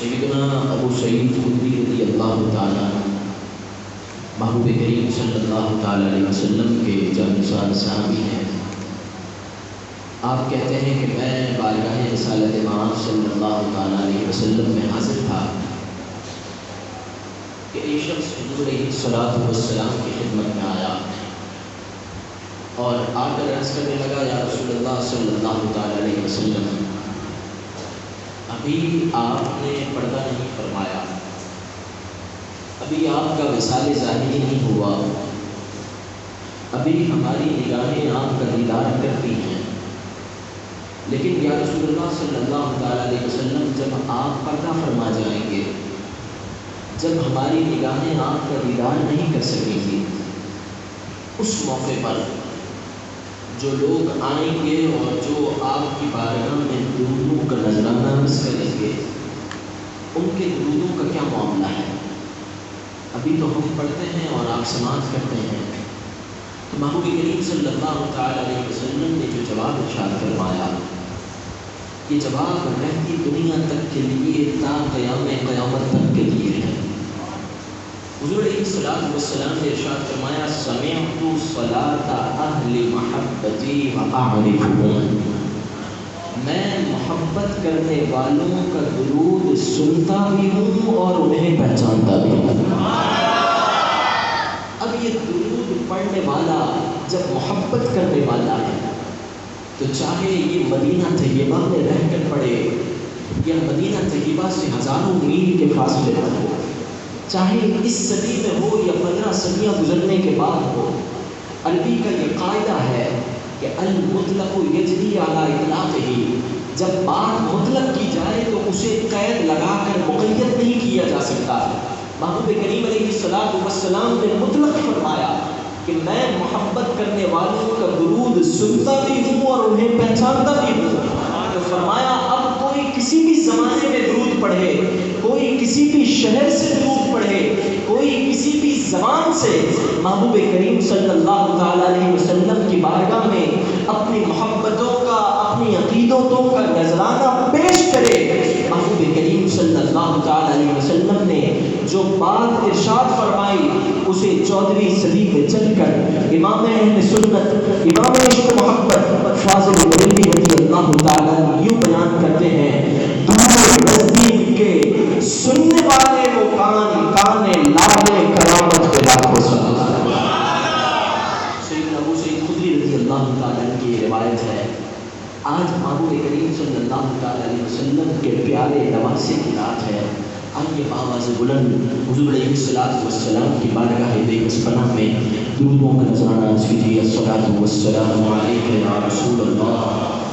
سیدنا ابو سعید خدری رضی اللہ تعالیٰ محبوب کریم صلی اللہ تعالیٰ علیہ وسلم کے جانشین صحابی ہیں۔ آپ کہتے ہیں کہ میں بارگاہ رسالت مآب صلی اللہ تعالیٰ علیہ وسلم میں حاضر تھا کہ ایک شخص حضور علیہ الصلوۃ والسلام کی خدمت میں آیا اور آ کر عرض کرنے لگا، یا رسول اللہ صلی اللہ تعالیٰ علیہ وسلم، ابھی آپ نے پردہ نہیں فرمایا، ابھی آپ کا وصال ظاہری نہیں ہوا، ابھی ہماری نگاہیں آپ کا دیدار کرتی ہیں، لیکن یا رسول اللہ صلی اللہ تعالیٰ علیہ وسلم، جب آپ پردہ فرما جائیں گے، جب ہماری نگاہیں آپ کا دیدار نہیں کر سکیں گی، اس موقع پر جو لوگ آئیں گے اور جو آپ کی بارگاہ میں درودوں کا نذرانہ عرض کریں گے، ان کے درودوں کا کیا معاملہ ہے؟ ابھی تو ہم پڑھتے ہیں اور آپ سماعت کرتے ہیں۔ تو محبوب کریم صلی اللہ تعالیٰ علیہ وسلم نے جو جواب ارشاد فرمایا، یہ جواب رہتی دنیا تک کے لیے تا قیام قیامت تک کے لیے ہے۔ حضور علیہ الصلوۃ والسلام نے ارشاد فرمایا، سمعت صلاۃ اہل محبتی واعرفهم، میں محبت کرنے والوں کا درود سنتا بھی ہوں اور انہیں پہچانتا بھی ہوں۔ اب یہ درود پڑھنے والا جب محبت کرنے والا ہے تو چاہے یہ مدینہ طیبہ میں رہ کر پڑھے یا مدینہ طیبہ سے ہزاروں میل کے فاصلے پر ہو، چاہے اس صدی میں ہو یا 15 صدیاں گزرنے کے بعد ہو، عربی کا یہ قاعدہ ہے کہ المطلق یجری علی اطلاقہ، جب بات مطلق کی جائے تو اسے قید لگا کر مقید نہیں کیا جا سکتا۔ محبوب کریم علیہ الصلوۃ والسلام نے مطلق فرمایا کہ میں محبت کرنے والوں کا درود سنتا بھی ہوں اور انہیں پہچانتا بھی ہوں۔ تو فرمایا اب کوئی کسی بھی زمانے میں درود پڑھے، کوئی کسی بھی شہر سے درود پڑھے، کوئی کسی بھی زبان سے محبوب کریم صلی اللہ تعالیٰ علیہ وسلم کی بارگاہ میں اپنی محبتوں کا، اپنی عقیدتوں کا نذرانہ پیش کرے، محبوب کریم صلی اللہ تعالیٰ علیہ وسلم نے جو بات ارشاد فرمائی اسے 14ویں صدی میں چل کر امام اہل سنت، امام عشق محبت فاضل بریلوی رضی اللہ تعالیٰ یوں بیان کرتے ہیں، دور نزدیک کے سننے والے وہ کان لالے کرامت پہ لاکھوں سلام۔ سیدنا ابو سعید خدری رضی اللہ تعالیٰ کی روایت ہے، آج محبوب کریم صلی اللہ تعالیٰ علیہ وسلم کے پیارے نواسے کی رات ہے، آئیے آواز بلند حضور علیہ الصلوۃ والسلام کی بارگاہ بے پناہ میں درودوں کا نذرانہ عرض کیجیے۔ الصلاۃ والسلام علیک یا رسول اللہ،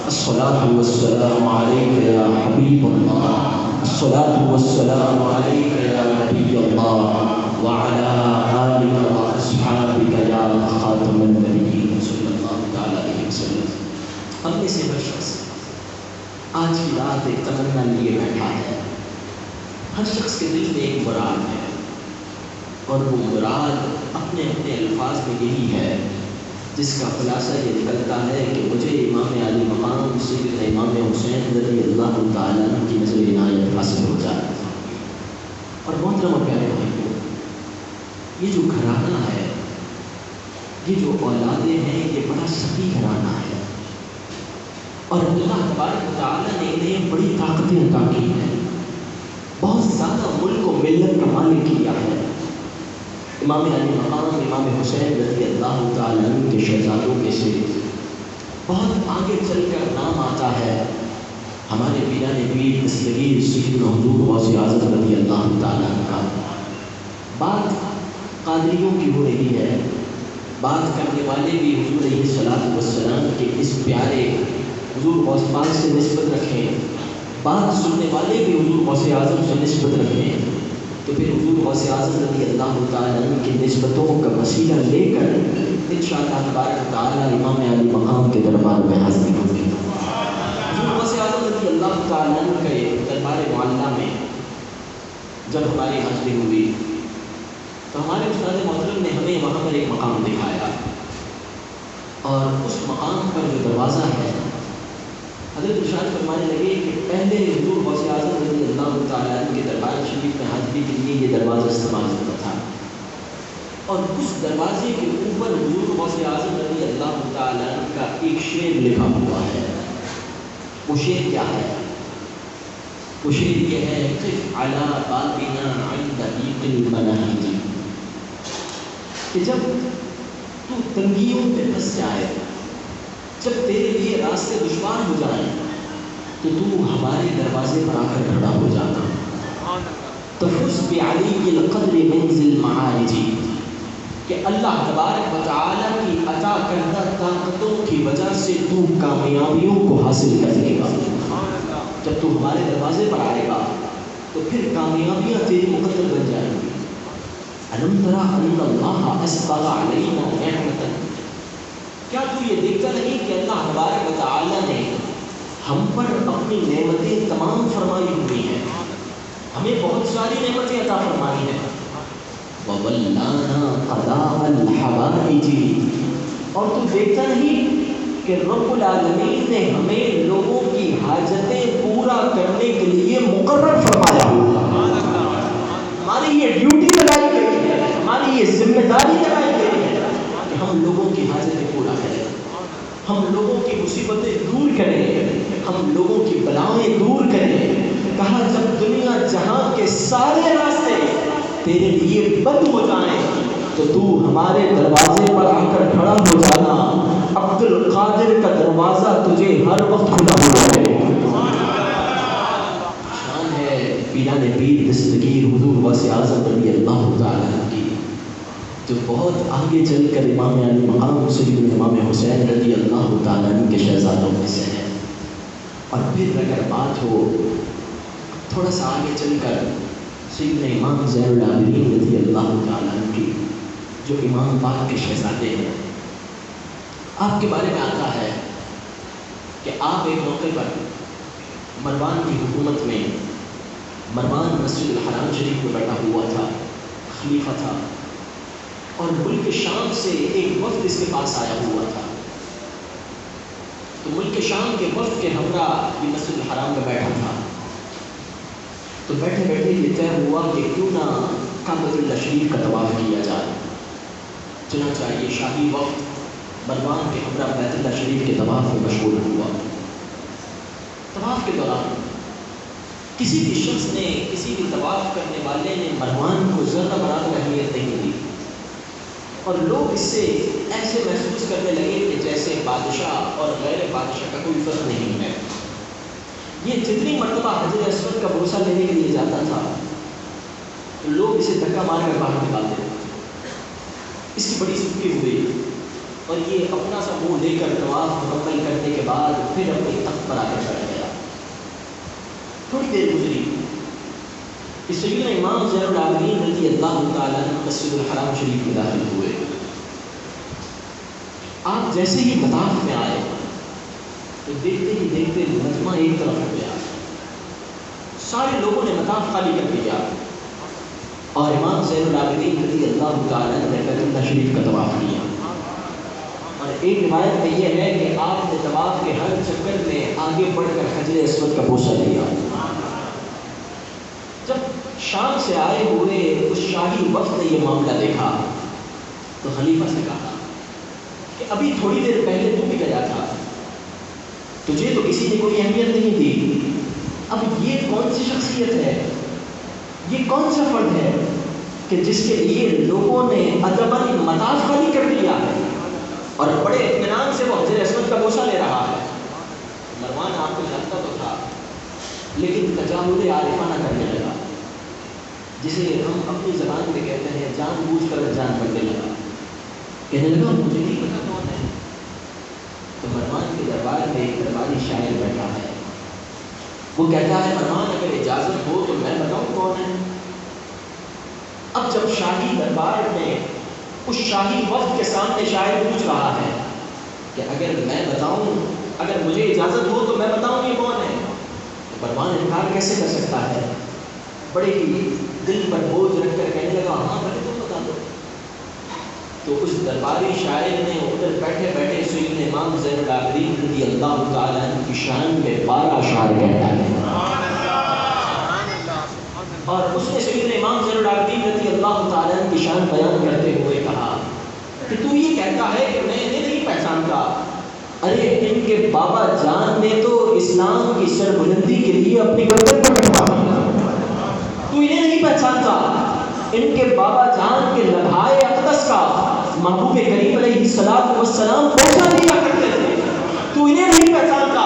الصلاۃ والسلام علیک یا حبیب اللہ، الصلاۃ والسلام علیک یا نبی اللہ وعلی آلک واصحابک یا خاتم النبیین صلی اللہ تعالیٰ علیہ وسلم۔ ہم میں سے ہر شخص آج کی رات ایک تمنا لیے بیٹھا ہے، ہر شخص کے دل میں ایک مراد ہے اور وہ مراد اپنے اپنے الفاظ میں یہی ہے، جس کا خلاصہ یہ نکلتا ہے کہ مجھے امام علی مقام سیدنا امام حسین رضی اللہ تعالیٰ عنہ کی نظر عنایت حاصل ہو جائے۔ اور محترم و پیارے بھائیوں، یہ جو گھرانہ ہے، یہ جو اولادیں ہیں، یہ بڑا سخی گھرانہ ہے اور اللہ تبارک و تعالیٰ نے انہیں بڑی طاقتیں عطا کی ہیں، بہت زیادہ ملک و ملت کا مالک کیا ہے۔ امام علی مقام امام حسین رضی اللہ تعالیٰ عنہ کے شہزادوں میں سے بہت آگے چل کر نام آتا ہے ہمارے پیران پیر دستگیر سیدنا حضور غوث اعظم رضی اللہ تعالیٰ عنہ کا۔ بات قادریوں کی ہو رہی ہے، بات کرنے والے بھی حضور علیہ الصلوۃ والسلام کے اس پیارے حضور غوث پاک سے نسبت رکھیں، بات سننے والے بھی حضور غوث اعظم سے نسبت رکھیں، تو پھر حضور غوث اعظم رضی اللہ تعالیٰ عنہ کی نسبتوں کا وسیلہ لے کر انشاءاللہ تبارک و تعالیٰ امام علی مقام کے دربار میں حاضری ہوگی۔ حضور غوث اعظم رضی اللہ تعالیٰ عنہ کے دربار معلیٰ میں جب ہماری حاضری ہوئی تو ہمارے استاد محترم نے ہمیں وہاں پر ایک مقام دکھایا، اور اس مقام پر جو دروازہ ہے حضرت ارشاد فرمانے لگے کہ پہلے حضور غوث اعظم رضی اللہ تعالیٰ عنہ کے اور اس دروازے کے اوپر حضور غوث اعظم رضی اللہ تعالیٰ عنہ کا ایک شعر لکھا ہوا ہے. وہ شعر کیا ہے؟ وہ شعر یہ ہے قف علی بابنا عند ضیق المناہج، کہ جب تو تنگیوں پہ پھنس جائے، جب تیرے لیے راستے دشوار ہو جائیں، تو تو ہمارے دروازے پر آ کر کھڑا ہو جانا. تفز بعلی القدر منزل معارج، کہ اللہ تبارک و تعالیٰ کی عطا کردہ طاقتوں کی وجہ سے تو کامیابیوں کو حاصل کر لے گا. جب تو ہمارے دروازے پر آئے گا تو پھر کامیابیاں تیری مقدر بن جائیں گی. الم تری ان اللہ اسبغ علینا نعمۃ، کیا تو یہ دیکھتا نہیں کہ اللہ تبارک و تعالیٰ نے ہم پر اپنی نعمتیں تمام فرمائی ہوئی ہیں، ہمیں بہت ساری نعمتیں عطا فرمائی ہیں. وَوَلَّانَا قَضَاءَ الْحَوَائِجِ، اور تو دیکھتا نہیں کہ رب العالمین نے ہمیں لوگوں کی حاجتیں پورا کرنے کے لیے مقرر فرمایا ہوا. ہماری یہ ڈیوٹی لگائی گئی ہے، ہماری یہ ذمہ داری لگائی گئی ہے کہ ہم لوگوں کی حاجتیں پورا کریں، ہم لوگوں کی مصیبتیں دور کریں، ہم لوگوں کی بلائیں دور کریں. کہا جب دنیا جہاں کے سارے راستے تیرے لیے بند ہو جائیں تو تو ہمارے دروازے پر آ کر کھڑا ہو جانا. عبد القادر کا دروازہ تجھے ہر وقت کھلا ہوا ہے. شان ہے پیران پیر دستگیر حضور غوث اعظم رضی اللہ تعالیٰ عنہ کی، جو بہت آگے چل کر امام علی مقام سید امام حسین رضی اللہ تعالیٰ عنہ کے شہزادوں میں سے ہے. اور پھر اگر بات ہو تھوڑا سا آگے چل کر سیدنا امام زین العابدین رضی اللہ تعالیٰ عنہ کی، جو امام پاک کے شہزادے ہیں، آپ کے بارے میں آتا ہے کہ آپ ایک موقع پر مروان کی حکومت میں، مروان مسجد الحرام شریف میں بیٹھا ہوا تھا، خلیفہ تھا، اور ملک شام سے ایک وفد اس کے پاس آیا ہوا تھا. تو ملک شام کے وفد کے ہمراہ یہ مسجد الحرام میں بیٹھا تھا. تو بیٹھے بیٹھے یہ طے ہوا کہ کیوں نہ کعبۃ اللہ شریف کا طواف کیا جائے. چنانچہ یہ شاہی وفد مروان کے ہمراہ بیت اللہ شریف کے طواف میں مشغول ہوا. طواف کے دوران کسی بھی شخص نے، کسی بھی طواف کرنے والے نے مروان کو ذرہ برابر اہمیت نہیں دی، اور لوگ اس سے ایسے محسوس کرنے لگے کہ جیسے بادشاہ اور غیر بادشاہ کا کوئی فرق نہیں ہے. یہ جتنی مرتبہ حجر اسود کا بوسہ لینے کے لیے جاتا تھا تو لوگ اسے دھکا مار کر باہر نکالتے تھے. اس کی بڑی سکی ہوئی اور یہ اپنا سا منہ لے کر طواف مکمل کرنے کے بعد پھر اپنے تخت پر آ کر بیٹھ گیا. تھوڑی دیر گزری کہ سیدنا امام زین العابدین رضی اللہ تعالیٰ عنہ مسجد الحرام شریف میں داخل ہوئے. آپ جیسے ہی مطاف میں آئے تو دیکھتے ہی دیکھتے مجمع ایک طرف ہو گیا، سارے لوگوں نے مطاف خالی کر دیا اور امام زین العابدین رضی اللہ تعالیٰ عنہ نے بیت اللہ شریف کا طواف کیا. اور ایک روایت میں یہ ہے کہ آپ نے طواف کے ہر چکر میں آگے بڑھ کر حجر اسود کا بوسہ لیا. جب شام سے آئے ہوئے اس شاہی وفد نے یہ معاملہ دیکھا تو خلیفہ سے کہا کہ ابھی تھوڑی دیر پہلے تو بھی گیا تھا، تجھے تو کسی نے کوئی اہمیت نہیں دی، اب یہ کون سی شخصیت ہے، یہ کون سا فرد ہے کہ جس کے لیے لوگوں نے ادباً مطاف خالی کر دیا ہے اور بڑے اطمینان سے وہ حجر اسود کا بوسہ لے رہا ہے. مروان آپ کو جانتا تو تھا لیکن تجاوز عارفانہ کرنے لگا، جسے ہم اپنی زبان میں کہتے ہیں جان بوجھ کر جان کرنے لگا. کہنے لگا مجھے نہیں پتا کون ہے. تو مروان کے دربار میں ایک درباری شاعر بیٹھا ہے، وہ کہتا ہے مروان اگر اجازت ہو تو میں بتاؤں کون ہے. اب جب شاہی دربار میں اس شاہی وفد کے سامنے شاعر پوچھ رہا ہے کہ اگر میں بتاؤں، اگر مجھے اجازت ہو تو میں بتاؤں یہ کون ہے، تو مروان انکار کیسے کر سکتا ہے. بڑے ہی دل پر بوجھ رکھ کر کہنے لگا ہاں بھلے تم بتا دو. تو اس درباری شاعر نے ادھر بیٹھے بیٹھے سیدنا امام زین العابدین رضی اللہ تعالیٰ عنہ کی شان میں 12 اشعار کہہ ڈالے. اور اس نے سیدنا امام زین العابدین رضی اللہ تعالیٰ عنہ کی شان بیان کرتے ہوئے کہ تو یہ کہتا ہے کہ میں انہیں نہیں پہچانتا. ارے ان کے بابا جان نے تو اسلام کی سربلندی کے لیے اپنی گردن پر بٹھا دیا. تو انہیں نہیں پہچانتا. ان کے بابا جان کے لبھائے اقدس کا محبوب کریم علیہ السلام پہنچا دیا کرتے تھے. تو انہیں نہیں پہچانتا.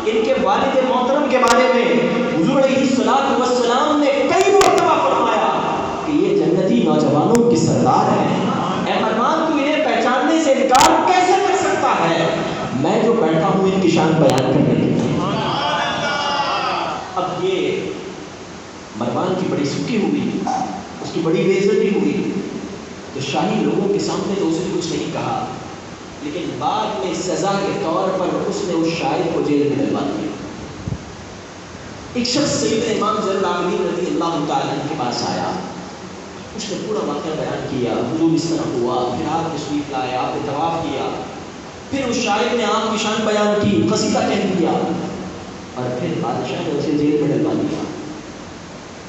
ان کے والد محترم کے بارے میں حضور علیہ السلام نے کئی مرتبہ فرمایا کہ یہ جنتی نوجوانوں کے سردار ہیں. اے فرمان تو انہیں پہچاننے سے انکار کیسے کر سکتا ہے؟ میں جو بیٹھا ہوں ان کی شان بیان کرنے کے لیے. اب یہ مروان کی بڑی سکی ہوئی, اس کی بڑی بے عزتی ہوئی, تو شاہی لوگوں کے سامنے تو اسے کچھ نہیں کہا, لیکن بعد میں سزا کے طور پر اس نے اس شاعر کو جیل میں ڈلوا دیا. ایک شخص سیدنا امام زین العابدین رضی اللہ تعالیٰ عنہ کے پاس آیا, اس نے پورا واقعہ بیان کیا, حضور اس طرح ہوا, پھر آپ تشریف لائے, آپ نے طواف کیا, پھر اس شاعر نے آپ کی شان بیان کی, قصیدہ کہہ دیا, اور پھر بادشاہ نے اسے جیل میں ڈلوا دیا.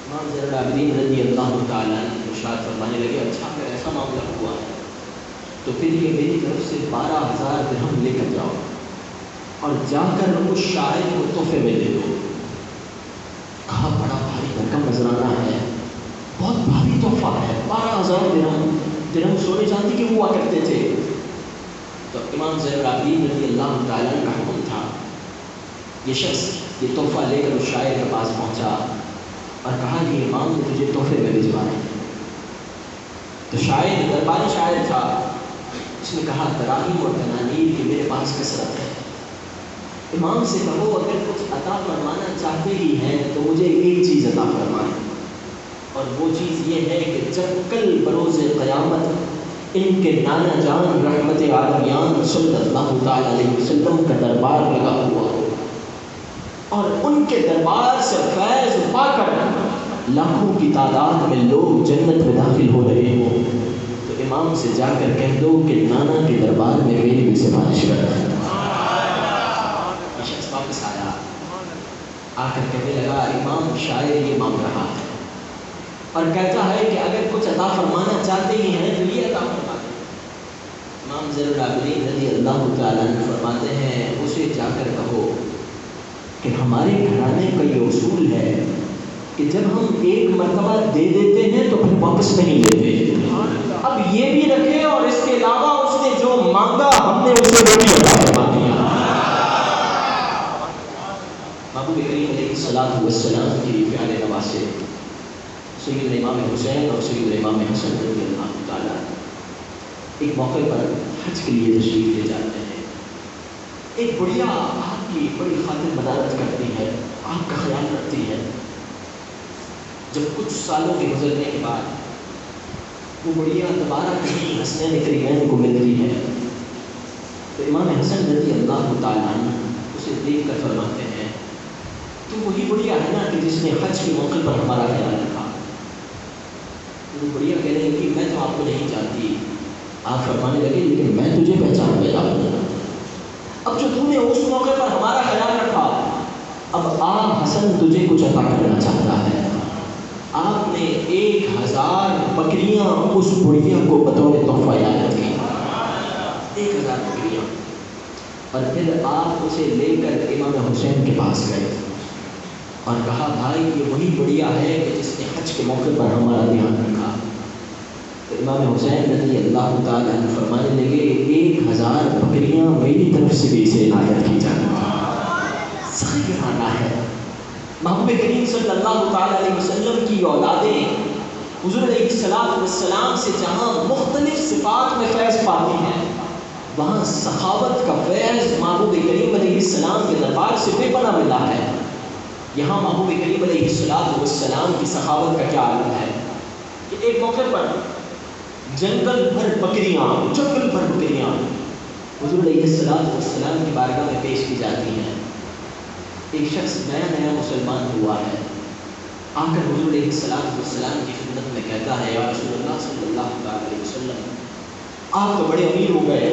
امام زین العابدین رضی اللہ تعالیٰ عنہ ارشاد فرمانے لگے, اچھا اگر ایسا معاملہ ہوا ہے تو پھر یہ میری طرف سے 12,000 درہم لے کر جاؤ اور جا کر اس شاعر کو تحفے میں دے دو. کہا بڑا بھاری رقم نذرانہ ہے, بہت بھاری تحفہ ہے, 12,000 درہم. درہم سونے چاندی کے ہوا کرتے تھے. تو امام زین العابدین رضی اللہ تعالیٰ عنہ کا حکم تھا, یہ شخص یہ تحفہ لے کر اس شاعر کے پاس پہنچا اور کہا کہ امام نے تجھے تحفے میں بھجوائے. تو شاعر درباری شاعر تھا, اس نے کہا دراہیم اور دنانیر کی میرے پاس کثرت ہے, امام سے کہو اگر کچھ عطا فرمانا چاہتے ہی ہیں تو مجھے ایک چیز عطا فرمائیں, اور وہ چیز یہ ہے کہ جب کل بروز قیامت ان کے نانا جان رحمت عالمیان صلی اللہ تعالیٰ علیہ وسلم کا دربار لگا ہوا ہو اور ان کے دربار سے فیض پا کر لاکھوں کی تعداد میں لوگ جنت میں داخل ہو رہے ہوں, تو امام سے جا کر کہہ دو کہ نانا کے دربار میں میری بھی سفارش کر رہا ہے. یہ شخص واپس آیا, آ کر کہنے لگا امام شاعر یہ مانگ رہا ہے اور کہتا ہے کہ اگر کچھ عطا فرمانا چاہتے ہی ہیں تو یہ عطا فرما دیں. امام زین العابدین رضی اللہ تعالیٰ عنہ فرماتے ہیں اسے جا کر کہو کہ ہمارے گھرانے کا یہ اصول ہے کہ جب ہم ایک مرتبہ دے دیتے ہیں تو پھر واپس نہیں لیتے. اب یہ بھی رکھے اور اس کے علاوہ اس نے جو مانگا ہم نے اسے وہ بھی عطا فرما دیا. محبوب کریم علیہ السلام کی پیارے نواسے سیدنا امام حسین اور سیدنا امام حسن رضی اللہ تعالیٰ ایک موقع پر حج کے لیے تشریف لے جاتے ہیں. ایک بڑھیا آپ کی بڑی خاطر مدارت کرتی ہے, آپ کا خیال رکھتی ہے. جب کچھ سالوں کے گزرنے کے بعد وہ بڑھیا دوبارہ کہیں حسنین کریمین کو ملتی ہے, تو امام حسن رضی اللہ تعالیٰ عنہ اسے دیکھ کر فرماتے ہیں تو وہی بڑھیا ہے نا کہ جس نے حج کے موقع پر ہمارا خیال رکھا. وہ بڑھیا کہنے لگی میں تو آپ کو نہیں جانتی. آپ فرمانے لگے لیکن میں تجھے پہچان گیا ہوں. اب جو تم نے اس موقع پر ہمارا خیال رکھا, اب آپ حسن تجھے کچھ عطا کرنا چاہتا ہے. آپ نے 1,000 بکریاں اس بڑھیا کو بطور تحفہ یاد کی, 1,000 بکریاں. اور پھر آپ اسے لے کر امام حسین کے پاس گئے اور کہا بھائی یہ وہی بڑھیا ہے کہ جس نے حج کے موقع پر ہمارا دھیان رکھا. تو امام حسین رضی اللہ تعالیٰ عنہ فرمانے لگے 1,000 بکریاں میری طرف سے بھی اسے عنایت کی جاتی. صحیح معنی ہے محبوب کریم صلی اللہ تعالیٰ علیہ وسلم کی اولادیں حضور علیہ السلام سے جہاں مختلف صفات میں فیض پاتی ہیں, وہاں سخاوت کا فیض محبوب کریم علیہ السلام کے دربار سے بے پناہ ملا ہے. یہاں محبوب کریم علیہ السلام کی سخاوت کا کیا عالم ہے کہ ایک موقع پر جنگل بھر بکریاں حضور علیہ السلام کی بارگاہ میں پیش کی جاتی ہیں. ایک شخص نیا مسلمان ہوا ہے, آ کر حضور علیہ السلام کی خدمت میں کہتا ہے یا رسول اللہ صلی اللہ علیہ وسلم آپ تو بڑے امیر ہو گئے,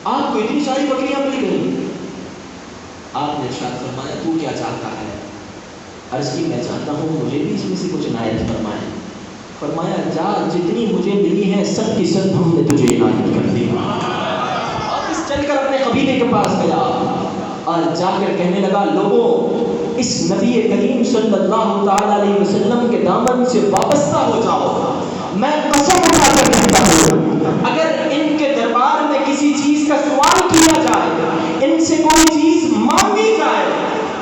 آپ کو اتنی ساری بکریاں مل گئی. آپ نے ارشاد فرمایا تو کیا چاہتا ہے؟ عرض کی میں چاہتا ہوں مجھے بھی اس میں سے کچھ عنایت فرمائیں. فرمایا جا جتنی مجھے ملی ہے سب کی سب ہم نے تجھے عنایت کر دی. واپس چل کر اپنے قبیلے کے پاس گیا اور جا کر کہنے لگا لوگوں اس نبی کریم صلی اللہ تعالی علیہ وسلم کے دامن سے وابستہ ہو جاؤ. میں قسم اٹھا کر کہتا ہوں اگر ان کے دربار میں کسی چیز کا سوال کیا جائے, ان سے کوئی چیز مانگی جائے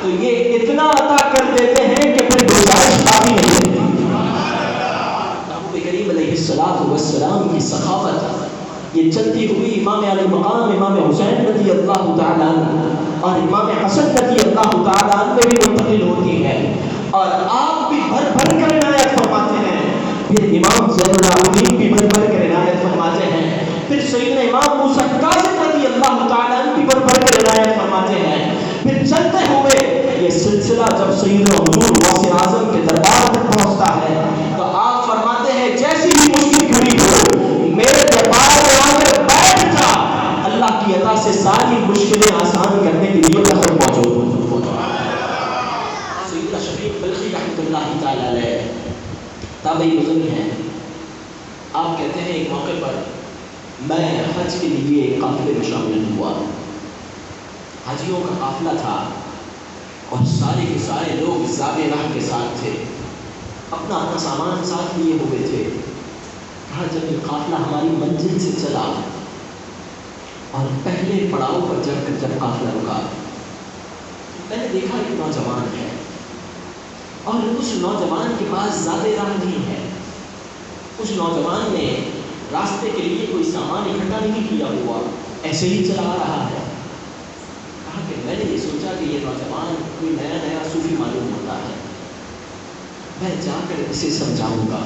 تو یہ اتنا عطا کر دیتے ہیں کہ پھر گزارش باقی نہیں رہتی. نبی کریم علیہ السلام کی سخاوت یہ چلتی ہوئی امام علی مقام امام حسین رضی اللہ تعالیٰ عنہ اور امام حسن رضی اللہ تعالیٰ عنہ میں بھی منتقل ہوتی ہے اور آپ بھی بھر بھر کر عنایت فرماتے ہیں. پھر امام زین العابدین بھی بھر بھر کر عنایت فرماتے ہیں. پھر سیدنا امام موسیٰ کاظم رضی اللہ تعالیٰ عنہ بھی بھر بھر کر عنایت فرماتے ہیں. پھر چلتے ہوئے یہ سلسلہ جب سیدنا حضور غوث اعظم کے دربار تک پہنچتا ہے تو آپ فرماتے ہیں جیسی ہی مشکل کھڑی ہو میرے دربار میں آ کر بیٹھ جا, اللہ کی عطا سے ساری مشکلیں آسان کرنے کے لیے وقت موجود ہو. سیدنا شفیق بلخی رحمۃ اللہ تعالی علیہ تابعی بزرگ ہیں. آپ کہتے ہیں ایک موقع پر میں حج کے لیے ایک قافلے میں شامل ہوا. حاجیوں کا قافلہ تھا اور سارے کے سارے لوگ زاد راہ کے ساتھ تھے, اپنا اپنا سامان ساتھ لیے ہوئے تھے. کہا جب یہ قافلہ ہماری منزل سے چلا اور پہلے پڑاؤ پر چڑھ کر جب قافلہ رکا میں نے دیکھا ایک نوجوان ہے اور اس نوجوان کے پاس زیادہ راہ نہیں ہے. اس نوجوان نے راستے کے لیے کوئی سامان اکٹھا نہیں کیا ہوا, ایسے ہی چلا رہا ہے. کہا کہ میں نے یہ سوچا کہ یہ نوجوان کوئی نیا صوفی معلوم ہوتا ہے, میں جا کر اسے سمجھاؤں گا,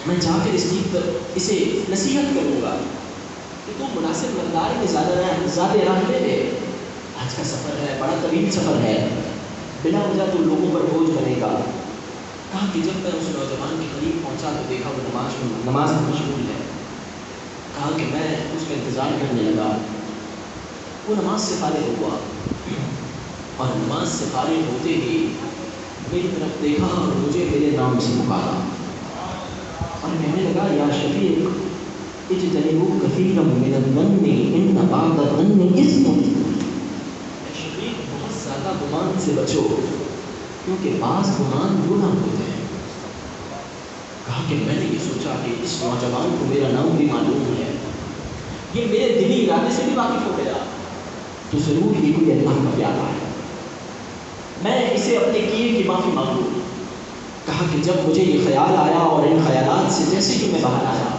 میں جا کر اسے نصیحت کروں گا کہ تو مناسب مقدار میں زیادہ راہ لے لے. آج کا سفر ہے, بڑا طویل سفر ہے, بلا وجہ تو لوگوں پر بوجھ بنے گا. کہا کہ جب میں اس نوجوان کے قریب پہنچا تو دیکھا وہ نماز میں مشغول ہے. کہا کہ میں اس کا انتظار کرنے لگا. وہ نماز سے فارغ ہوا اور نماز سے فارغ ہوتے ہی میری طرف دیکھا اور مجھے میرے نام سے پکارا اور کہنے لگا یا شفیق اجتنبوا کثیرا من الظن ان بعض الظن اثم. شفیق بہت زیادہ گمان سے بچو کیونکہ بعض گمان گناہ ہوتے ہیں. کہا کہ میں نے یہ سوچا کہ اس نوجوان کو میرا نام بھی معلوم ہے, یہ میرے دلی ارادے سے بھی واقف ہو گیا تو ضرور یہ کوئی اللہ کا پیارا ہے, میں اسے اپنے کیے کی معافی مانگوں. کہا کہ جب مجھے یہ خیال آیا اور ان خیالات سے جیسے کہ میں باہر آیا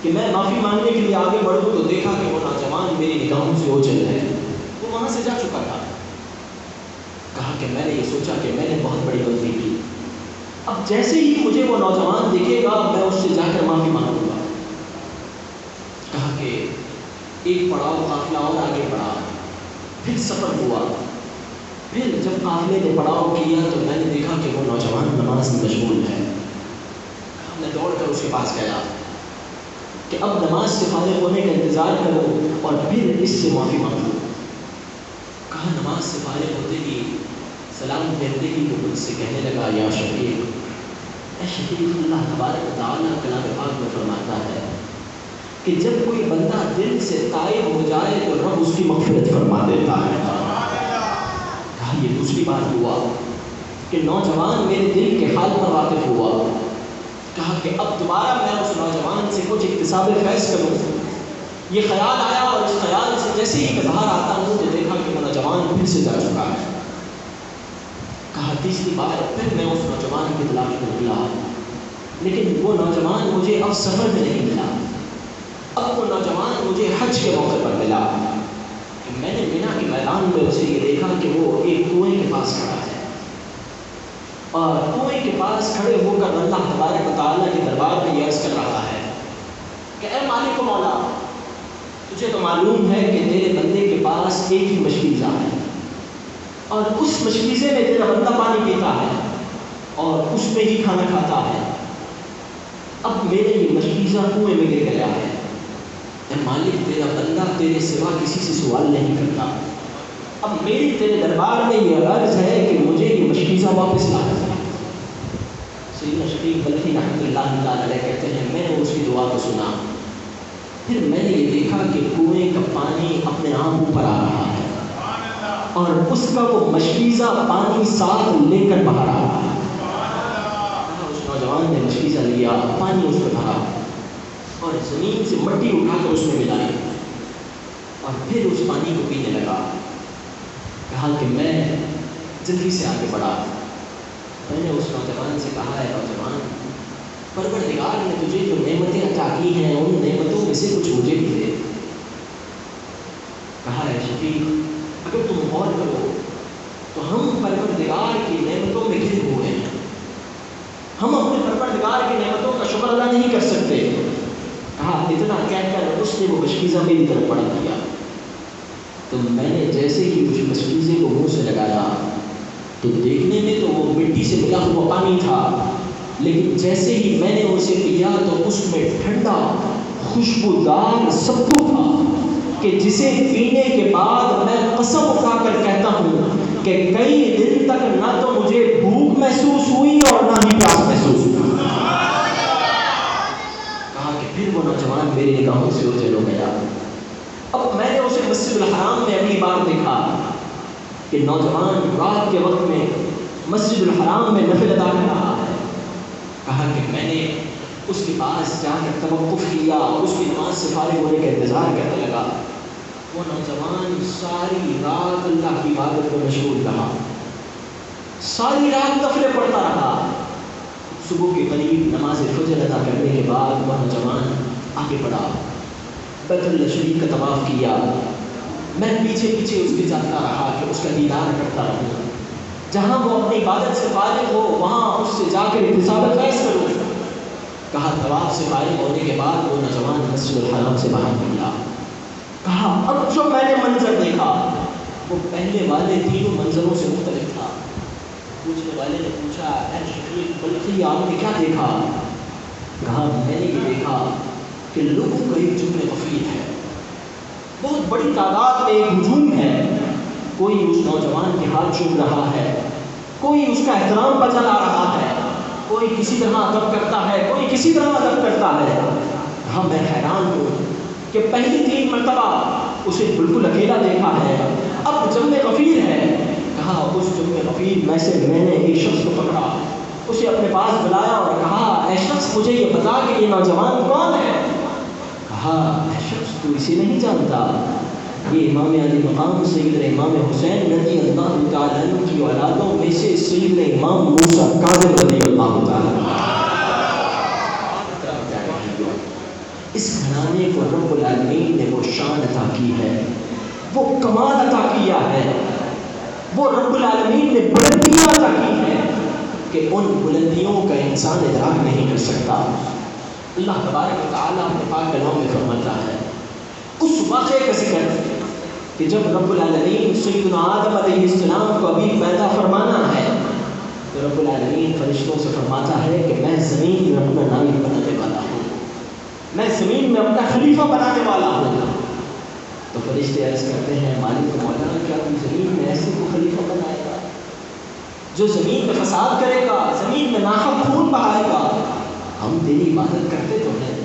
کہ میں معافی مانگنے کے لیے آگے بڑھوں تو دیکھا کہ وہ نوجوان میری نگاہوں سے اوجھل ہے, وہ وہاں سے جا چکا تھا. کہا کہ میں نے یہ سوچا کہ میں نے بہت بڑی غلطی کی, اب جیسے ہی مجھے وہ نوجوان دیکھے گا میں اس سے جا کر معافی مانگوں گا. کہا کہ ایک پڑاؤ قافلہ اور آگے بڑھا, پھر سفر ہوا. پھر جب قافلے نے پڑاؤ کیا تو میں نے دیکھا کہ وہ نوجوان نماز میں مشغول ہے. میں دوڑ کر اس کے پاس گیا کہ اب نماز سے فارغ ہونے کا انتظار کرو اور پھر اس سے معافی مانگو. کہا نماز سے فارغ ہوتے ہی سلام پھیرتے ہی وہ مجھ سے کہنے لگا یا شفیق, اے شفیق اللہ تبارک و تعالیٰ کلام پاک میں فرماتا ہے کہ جب کوئی بندہ دل سے تائب ہو جائے تو رب اس کی مغفرت فرما دیتا ہے. کہا یہ دوسری بات ہوا کہ نوجوان میرے دل کے حال پر واقف ہوا. کہا کہ اب دوبارہ میں اس نوجوان سے کچھ اکتساب فیض کروں. یہ خیال آیا اور اس خیال سے جیسے ہی میں باہر آتا ہوں تو دیکھا کہ وہ نوجوان پھر سے جا چکا ہے. کہا تیسری بار پھر میں اس نوجوان کی تلاش میں نکلا لیکن وہ نوجوان مجھے اب سفر میں نہیں ملا. اب وہ نوجوان مجھے حج کے موقع پر ملا. میں نے مینا کے میدان میں اسے یہ دیکھا کہ وہ ایک کنویں کے پاس کھڑا ہے اور کنویں کے پاس کھڑے ہو کر اللہ تبارک و تعالیٰ کے دربار میں یہ عرض کر رہا ہے کہ اے مالک و مولا, تجھے تو معلوم ہے کہ تیرے بندے کے پاس ایک ہی مشکیزہ ہے اور اس مشکیزے میں تیرا بندہ پانی پیتا ہے اور اس میں ہی کھانا کھاتا ہے. اب میرے یہ مشکیزہ کنویں میں گر گیا ہے. اے مالک, تیرا بندہ تیرے سوا کسی سے سوال نہیں کرتا. اب میری تیرے دربار میں یہ عرض ہے کہ مجھے یہ مشکیزہ واپس لا. سیدنا شفیق بلخی رحمۃ اللہ تعالی علیہ کہتے ہیں میں نے اس کی دعا کو سنا، پھر میں نے یہ دیکھا کہ کنویں کا پانی اپنے آپ اوپر آ رہا ہے اور اس کا وہ مشکیزہ پانی ساتھ لے کر باہر آ رہا ہے۔ اس نوجوان نے مشکیزہ لیا، پانی اس پہ بھرا اور زمین سے مٹی اٹھا کر اس میں ملائی اور پھر اس پانی کو پینے لگا۔ کہا کہ میں جلدی سے آگے بڑھا، میں نے اس نوجوان سے کہا ہے نوجوان، پروردگار نے تجھے جو نعمتیں عطا کی ہیں ان نعمتوں میں سے کچھ مجھے بھی دے۔ کہا ہے شفیق اگر تم غور کرو تو ہم پروردگار کی نعمتوں میں گھر ہوئے ہیں، ہم اپنے پروردگار کی نعمتوں کا شکر ادا نہیں کر سکتے۔ کہا اتنا کہہ کر اس نے وہ مشکیزہ میری طرف پڑا دیا، تو میں نے جیسے ہی اس مشکیزے کو منہ سے لگایا تو دیکھنے میں تو وہ مٹی سے ملا ہوا پانی تھا، لیکن جیسے ہی میں نے اسے پیا تو اس میں ٹھنڈا خوشبودار سبو تھا کہ جسے پینے کے بعد میں قسم اٹھا کر کہتا ہوں کہ کئی دن تک نہ تو مجھے بھوک محسوس ہوئی اور نہ ہی پیاس محسوس ہوئی۔ کہا کہ پھر وہ نوجوان میری نگاہوں سے اوجھل ہو گیا۔ اب میں نے اسے مسجد الحرام میں اگلی بار دیکھا کہ نوجوان رات کے وقت میں مسجد الحرام میں نفل ادا کر رہا ہے۔ کہا کہ میں نے اس کے پاس جا کر توقف کیا اور اس کی نماز سے فارغ ہونے کا انتظار کرنے لگا۔ وہ نوجوان ساری رات اللہ کی عبادت میں مشغول رہا، ساری رات نفلیں پڑھتا رہا۔ صبح کے قریب نماز فجر ادا کرنے کے بعد وہ نوجوان آگے بڑھا، بیت اللہ شریف کا طواف کیا۔ میں پیچھے پیچھے اس کے جاتا رہا کہ اس کا دیدار کرتا رہوں، جہاں وہ اپنی عبادت سے فارغ ہو وہاں اس سے جا کر اتصال فیض کروں۔ کہا طواف سے فارغ ہونے کے بعد وہ نوجوان مسجد الحرام سے باہر نکلا۔ کہا اب جو میں نے منظر دیکھا وہ پہلے والے تینوں منظروں سے مختلف تھا۔ پوچھنے والے نے پوچھا اے شفیق بلخی آپ نے کیا دیکھا؟ کہا میں نے یہ دیکھا کہ لوگوں کا ایک جمع غفیر ہے، بہت بڑی تعداد میں ایک ہجوم ہے، کوئی اس نوجوان کے ہاتھ چوم رہا ہے، کوئی اس کا احترام بجا لا رہا ہے، کوئی کسی طرح ادب کرتا ہے، کوئی کسی طرح ادب کرتا ہے۔ ہاں میں حیران ہوں کہ پہلی 3 مرتبہ اسے بالکل اکیلا دیکھا ہے، اب جمع غفیر ہے۔ کہا اس جمع غفیر میں سے میں نے ایک شخص کو پکڑا، اسے اپنے پاس بلایا اور کہا اے شخص مجھے یہ بتا کہ یہ نوجوان کون ہے؟ کہا اے شخص تو اسے نہیں جانتا، یہ امام علی مقام سیدنا امام حسین رضی اللہ تعالیٰ عنہ کی اولادوں میں سے سیدنا امام موسیٰ کاظم رضی اللہ تعالیٰ عنہ۔ اس گھرانے کو رب العالمین نے وہ شان عطا کی ہے، وہ کمال عطا کیا ہے، وہ رب العالمین نے بلندیاں عطا کی ہیں کہ ان بلندیوں کا انسان ادراک نہیں کر سکتا۔ اللہ تبارک و تعالیٰ اپنے پاک کلام میں فرماتا ہے اس واقعے کا ذکر کہ جب رب العالمین سیدنا آدم علیہ السلام کو ابھی پیدا فرمانا ہے تو رب العالمین فرشتوں سے فرماتا ہے کہ میں زمین میں اپنا نائب بنانے والا ہوں، میں زمین میں اپنا خلیفہ بنانے والا ہوں۔ تو فرشتے عرض کرتے ہیں مالک مولا کیا تم زمین میں ایسے کو خلیفہ بنائے گا جو زمین میں فساد کرے گا، زمین میں ناحق خون بہائے گا؟ ہم تیری عبادت کرتے تو ہیں،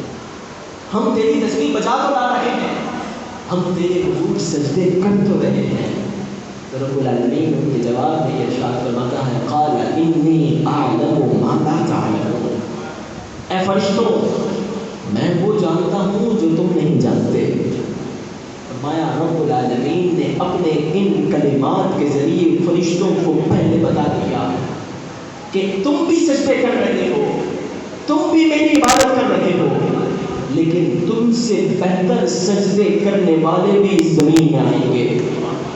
ہم تیری تسبیح بجا تو لا رہے ہیں، ہم تیرے حضور سجدے کر تو رہے ہیں۔ تو رب العالمین ان کے جواب میں یہ ارشاد فرماتا ہے قال انی اعلم ما لا تعلمون، اے فرشتوں میں وہ جانتا ہوں جو تم نہیں جانتے۔ فرمایا رب العالمین نے اپنے ان کلمات کے ذریعے فرشتوں کو پہلے بتا دیا کہ تم بھی سجدے کر رہے ہو، تم بھی میری عبادت کر رہے ہو، لیکن تم سے بہتر سجدے کرنے والے بھی زمین میں آئیں گے۔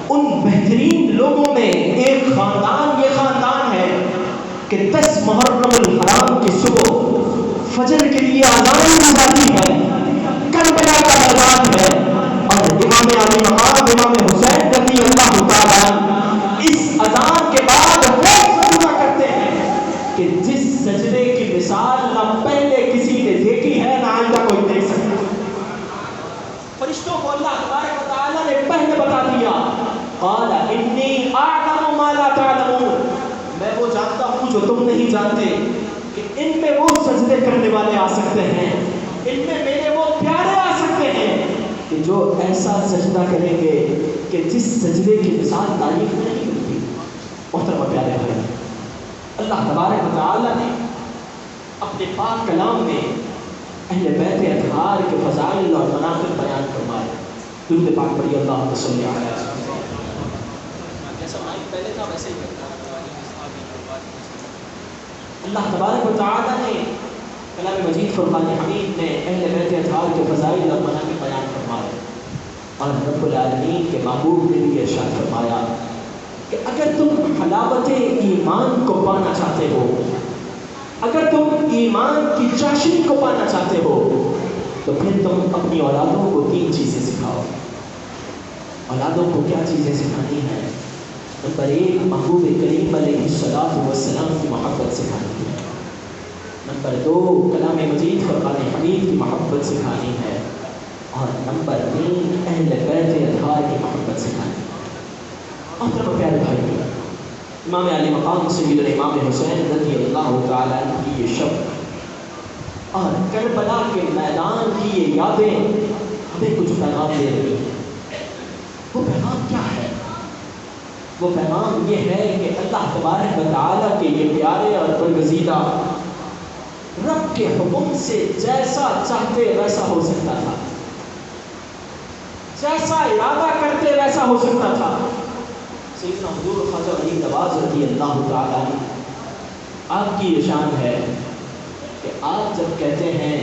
ان بہترین لوگوں میں ایک خاندان یہ خاندان ہے کہ 10 محرم الحرام کی صبح فجر کے لیے اذان دی جاتی ہے، کربلا کا میدان ہے، اور امام علی مقام امام حسین رضی اللہ تعالیٰ اس اذان کے بعد وہ سجدہ کرتے ہیں کہ جس سجدے کی مثال نہ پہلے کسی نے دیکھی ہے نہ آئندہ کوئی دیکھ سکتا۔ فرشتوں کو اللہ تبارک و تعالیٰ نے پہلے بتا دیا قال انی اعلم ما لا تعلمون، میں وہ جانتا ہوں جو تم نہیں جانتے، کہ ان میں وہ سجدے کرنے والے آ سکتے ہیں، ان میں میرے وہ پیارے آ سکتے ہیں کہ جو ایسا سجدہ کریں گے کہ جس سجدے کی مثال تاریخ میں نہیں ملتی۔ محترم پیارے بھائی، اللہ تبارک و تعالیٰ نے اپنے پاک کلام میں اہل بیت اطہار کے فضائل اور مناقب بیان فرمائے۔ درود پاک پڑھی، اللہم صلی علی جیسا مائک پہلے تھا ویسے ہی کرتا۔ اللہ تبارک و تعالیٰ نے کلام مجید فرقان حمید میں اہل بیت اطہار کے فضائل اور مناقب بیان فرمائے، اور رب العالمین کے محبوب نے بھی ارشاد فرمایا کہ اگر تم حلاوت ایمان کو پانا چاہتے ہو، اگر تم ایمان کی چاشنی کو پانا چاہتے ہو، تو پھر تم اپنی اولادوں کو 3 چیزیں سکھاؤ۔ اولادوں کو کیا چیزیں سکھانی ہیں؟ نمبر 1، محبوب کریم علیہ السلام کی محبت سکھانی ہے۔ نمبر 2، کلام مجید فرقان حمید کی محبت سکھانی ہے۔ اور نمبر 3، اہل بیت اطہار کی محبت سکھانی ہے۔ اور پیارے بھائی، امام علی مقام سید الامام حسین رضی اللہ تعالیٰ عنہ کی یہ شب اور کربلا کے میدان کی یہ یادیں ہمیں کچھ پیغام دے رہی ہیں۔ وہ پیغام کیا ہے؟ وہ پیغام یہ ہے کہ اللہ تبارک و تعالیٰ کے یہ پیارے اور برگزیدہ رب کے حکم سے جیسا چاہتے ویسا ہو سکتا تھا، جیسا ارادہ کرتے ویسا ہو سکتا تھا۔ سیدنا حضور خواجہ علی نواز رضی اللہ تعالیٰ عنہ، آپ کی یہ شان ہے کہ آپ جب کہتے ہیں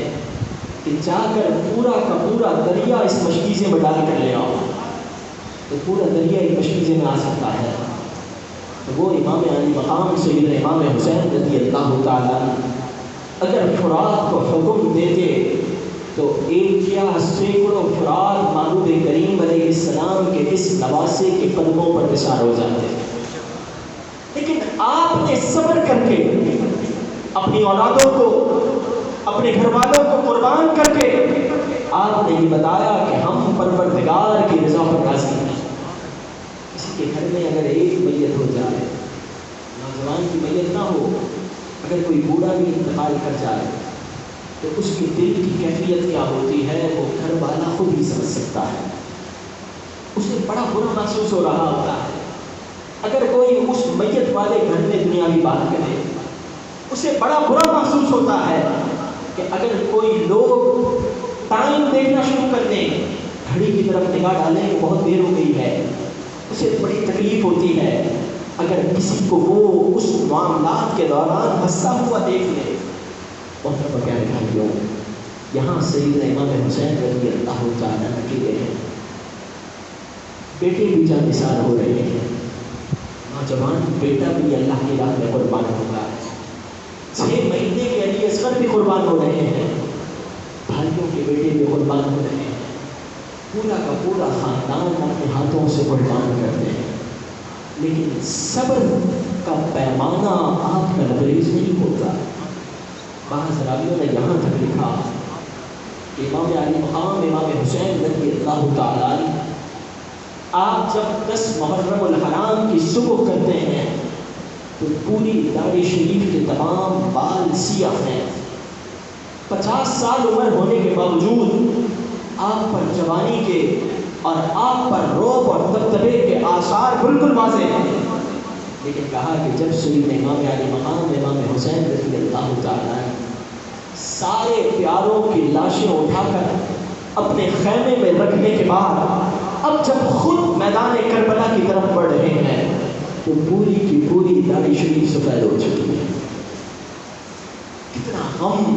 کہ جا کر پورا کا پورا دریا اس مشکیزے میں ڈال کر لے آؤ، تو پورا دریا ایک مشکیزے میں آ سکتا ہے۔ تو وہ امام علی مقام سید امام حسین رضی اللہ تعالیٰ عنہ اگر فرات کو حکم دیتے تو ایک یا سینکڑوں فرات محبوب کریم علیہ السلام کے اس نواسے کے قدموں پر نثار ہو جاتے، لیکن آپ نے صبر کر کے اپنی اولادوں کو، اپنے گھر والوں کو قربان کر کے آپ نے یہ بتایا کہ ہم پروردگار کی رضا پر راضی ہیں۔ کسی کے گھر میں اگر ایک میت ہو جائے، نوجوان کی میت نہ ہو، اگر کوئی بوڑھا بھی انتقال کر جائے تو اس کی دل کی کیفیت کیا ہوتی ہے وہ گھر والا خود ہی سمجھ سکتا ہے۔ اسے بڑا برا محسوس ہو رہا ہوتا ہے۔ اگر کوئی اس میت والے گھر میں دنیاوی بات کرے، اسے بڑا برا محسوس ہوتا ہے کہ اگر کوئی لوگ ٹائم دیکھنا شروع کر دیں، گھڑی کی طرف نگاہ ڈالیں کہ بہت دیر ہو گئی ہے، اسے بڑی تکلیف ہوتی ہے۔ اگر کسی کو وہ اس معاملات کے دوران ہنستا ہوا دیکھ لے۔ محترم پیارے بھائیوں، یہاں سیدنا امام حسین رضی اللہ تعالیٰ عنہ کے ہیں بیٹے بھی جان نثار ہو رہے ہیں، نوجوان بیٹا بھی اللہ کی راہ میں قربان ہوگا، 6 مہینے کے علی اصغر بھی قربان ہو رہے ہیں، بھائیوں کے بیٹے بھی قربان ہو رہے ہیں، پورا کا پورا خاندان اپنے ہاتھوں سے قربان کرتے ہیں، لیکن صبر کا پیمانہ آپ کا لبریز نہیں ہوتا۔ بعض راویوں نے یہاں تک لکھا کہ امام علی مقام امام حسین رضی اللہ تعالیٰ عنہ آپ جب 10 محرم الحرام کی صبح کرتے ہیں تو پوری داڑھی شریف کے تمام بال سیاہ ہیں، 50 سال عمر ہونے کے باوجود آپ پر جوانی کے اور آپ پر روب اور دبدبے کے آثار بالکل واضح ہیں، لیکن کہا کہ جب سیدنا امام علی مقام امام حسین رضی اللہ تعالیٰ سارے پیاروں کی لاشیں اٹھا کر اپنے خیمے میں رکھنے کے بعد اب جب خود میدان کربلا کی طرف بڑھ رہے ہیں تو پوری کی پوری داڑھی شریف سفید ہو چکی ہے۔ کتنا غم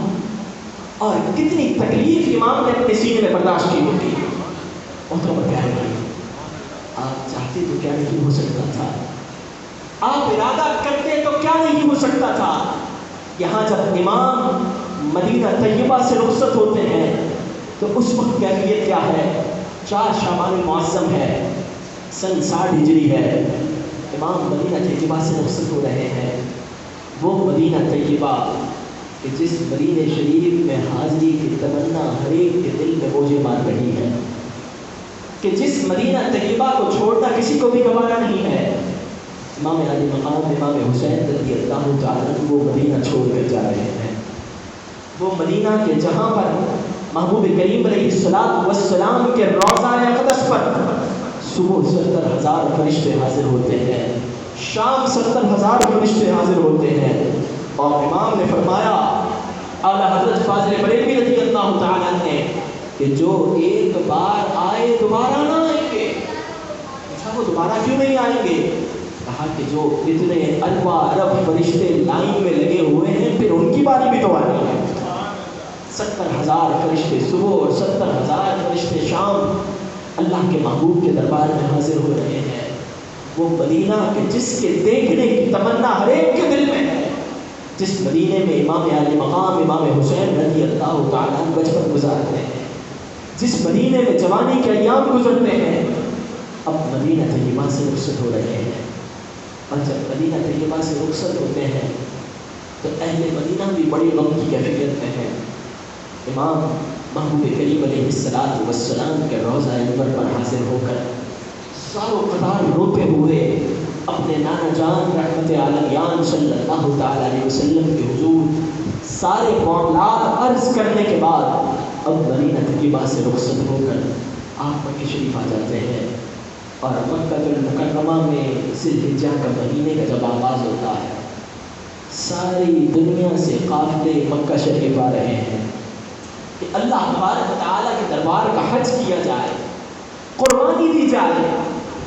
اور کتنی تکلیف امام نے اپنے سینے میں برداشت کی ہوتی ہے۔ محترم پیارے بھائی، آپ چاہتے تو کیا نہیں ہو سکتا تھا، آپ ارادہ کرتے تو کیا نہیں ہو سکتا تھا۔ یہاں جب امام مدینہ طیبہ سے رخصت ہوتے ہیں تو اس وقت کیفیت کیا ہے؟ 4 شعبان المعظم ہے، سن 60 ہجری ہے، امام مدینہ طیبہ سے رخصت ہو رہے ہیں۔ وہ مدینہ طیبہ کہ جس مدینہ شریف میں حاضری کی تمنا ہر ایک کے دل میں بوجھے مار رہی ہے، کہ جس مدینہ طیبہ کو چھوڑنا کسی کو بھی گوارا نہیں ہے، امام علی مقام امام حسین رضی اللہ تعالیٰ وہ مدینہ چھوڑ کر جا رہے ہیں۔ وہ مدینہ کے جہاں پر محبوب کریم علیہ الصلوۃ والسلام کے روضہ اقدس پر صبح 70,000 فرشتے حاضر ہوتے ہیں، شام 70,000 فرشتے حاضر ہوتے ہیں، اور امام نے فرمایا اعلیٰ حضرت فاضل بریلوی رضی اللہ تعالیٰ عنہ نے کہ جو ایک بار آئے دوبارہ نہ آئیں گے۔ اچھا وہ دوبارہ کیوں نہیں آئیں گے؟ کہا کہ جو اتنے ارب فرشتے لائن میں لگے ہوئے ہیں پھر ان کی باری بھی تو آنی ہے۔ 70,000 فرشتے صبح اور 70,000 فرشتے شام اللہ کے محبوب کے دربار میں حاضر ہو رہے ہیں۔ وہ مدینہ کے جس کے دیکھنے کی تمنا ہر ایک کے دل میں ہے، جس مدینے میں امام علی مقام امام حسین رضی اللہ تعالیٰ بچپن گزارتے ہیں، جس مدینے میں جوانی کے ایام گزرتے ہیں، اب مدینہ طیبہ سے رخصت ہو رہے ہیں۔ اور جب مدینہ طیبہ سے رخصت ہوتے ہیں تو اہل مدینہ بھی بڑی غم کی کیفیت میں ہے۔ امام محبوب کریم علیہ الصلوۃ والسلام کے روضہ انور پر حاضر ہو کر ساروں قطار روتے ہوئے اپنے نانا جان رحمت عالمیان صلی اللہ تعالیٰ علیہ وسلم کے حضور سارے معاملات عرض کرنے کے بعد اب مدینہ طیبہ سے رخصت ہو کر آپ مکہ شریف آ جاتے ہیں، اور مکہ المکرمہ میں ذی الحجہ کا مہینے کا جب آغاز ہوتا ہے، ساری دنیا سے قافلے مکہ شریف آ رہے ہیں کہ اللہ تبارک و تعالیٰ کے دربار کا حج کیا جائے، قربانی دی جائے،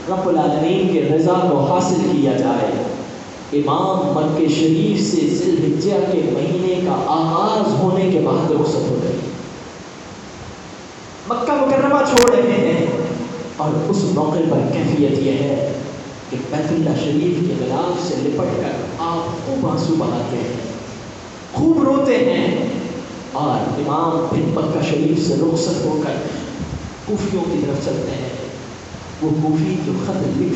رب العالمین کے رضا کو حاصل کیا جائے۔ امام مکہ شریف سے ذی الحجہ کے مہینے کا آغاز ہونے کے بعد رخصت ہو رہی ہے، مکہ مکرمہ چھوڑ رہے ہیں، اور اس موقع پر کیفیت یہ ہے کہ بیت اللہ شریف کے غلاف سے لپٹ کر آپ خوب آنسو بہاتے ہیں، خوب روتے ہیں، اور امام پھر مکہ شریف سے رخصت ہو کر کوفیوں کی طرف چلتے ہیں۔ وہ کوفی جو خط لکھ